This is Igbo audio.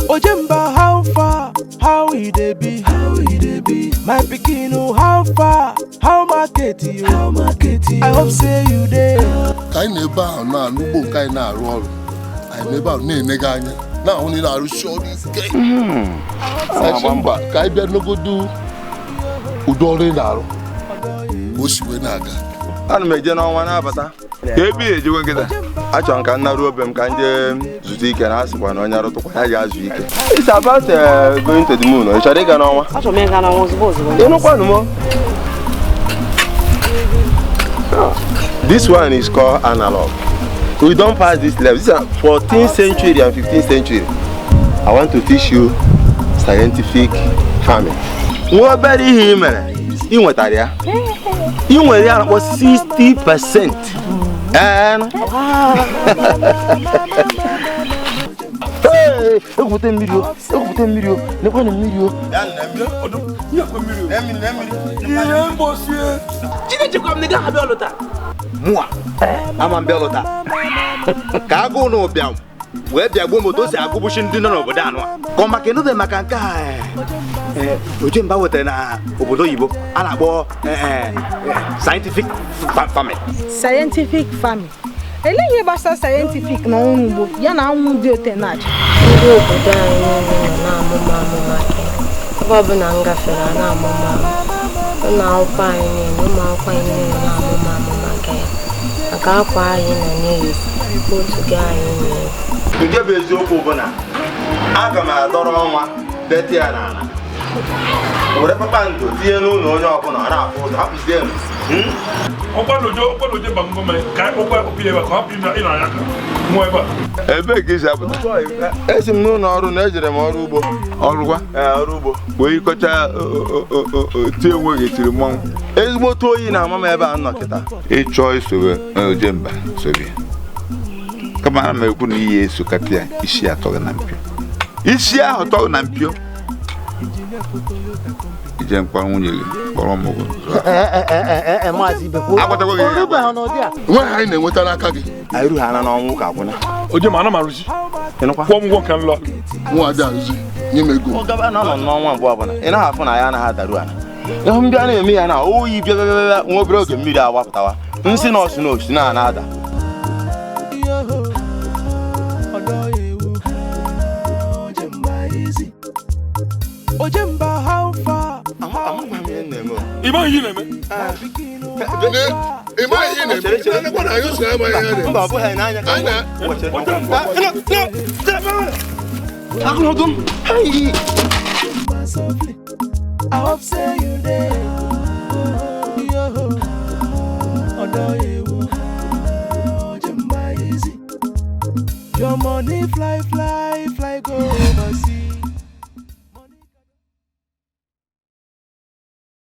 Ojemba, how far? How it dey be? My pikin, how far? How market you? I hope say you there. Kai neba na nubo kai na roll. I neba ne neganya. Na oni na ru show this guy. Samba kai be no go do udore na ro. Oshiwe na aga. Ana meje na ọnwa na abata. Ebi ejego nkịta. Achọ nka nna ruo obem ka nje zute ike na asịkwa na onye arụtụkwa ya ga-azụ ike. It's about going to the moon. Ị chọrọ ịga n'ọnwa? Achọ m ịga n'ọnwa ozugbo. Ịnụkwanụ m. This one is called analog. We don't pass this level. This is 14th century and 15th century. I want to teach you scientific farming. Nwa obere ihe ị mere, ị nwetara ya. Ị nwere ya na 60%. Ekwute mmiri o. Nekwa na mmiri o. Ya na mmiri odu. Ya kwa mmiri o. Na mmiri. Ihe mbosie. Chineche kwa mniga ha biolota. Mua. Ama biolota. Ka agụ no bịa. Wee bịa gbo moto si agụbushi ndị nọ n'obodo anụ a. Ko maka enu maka nke a. Ojemba wetara na obodo oyibo a na-akpọ scientific farming. Scientific farming. Eléyìí gbasa scientific na ọrụ ugbo ya na anwụ dị ote na-acha. Ndị obodo anyị na-amụma ke. Ebe ọbụla m gafere na-amụma. Ụlọ akwụkwọ anyị ụmụ akwụkwọ anyị na-amụma ke ya. Maka akwa anyị nọ n'iyi otu gị anyị nwere. Nke bụ eziokwu bụ na aga m adọrọ ọnwa deti ya n'ala. Were kpakpando tinye n'ụlọ onye ọbụla a na-afụ ụzọ hapụzie m. Ọkpọlọjọ mgbe ka ụkwụ opie ebe ka ọ pịrị ịnọ ya mụ ebe a. Ebee ka isi apụta? Esi m n'ụlọ ọrụ na ejere m ọrụ ugbo. Ọrụkwa? Ọrụ ugbo. Wee ịkọcha tie enweghị tiri mmọnwụ. Ezigbo otu oyi na-ama m ebe a nọ kịta. Ịchọọ isowe Ojemba sobe. Kama ana m ekwu na ihe esokata ya isi atọghị na mpio. Isi ahụ tọghị na mpio. Ije mkpa nwunye gị kpọrọ m ụgwọ. Maazị Ibekwe. Agwatakwa gị. Orube ha n'ụdị a. Nwa anyị na-enweta n'aka gị. Anyị ruha na n'ọnwụ ka gwụna. Ojemba ana m arụzi. Ịnụkwa? Kwụọ m ụgwọ ka m lụọ. Nwa dị arụzi nye m ego. Ọgaba na nọ n'ọnwa abụọ ọbụla. Ị naghị afụ na ya anaghị adaru ana. Ịhụ ndị a na-eme ya na oyi bịa nwa obere oge mmiri awapụtawa. Nsị na osi na-ada. Ojemba, how far? Ịma ihe na-eme? Ịma ihe na-eme? Nekwa na anyị so ama ihe na-eme. Mba, ọ bụghị n'anya ka I hope say you there. Your money fly go overseas.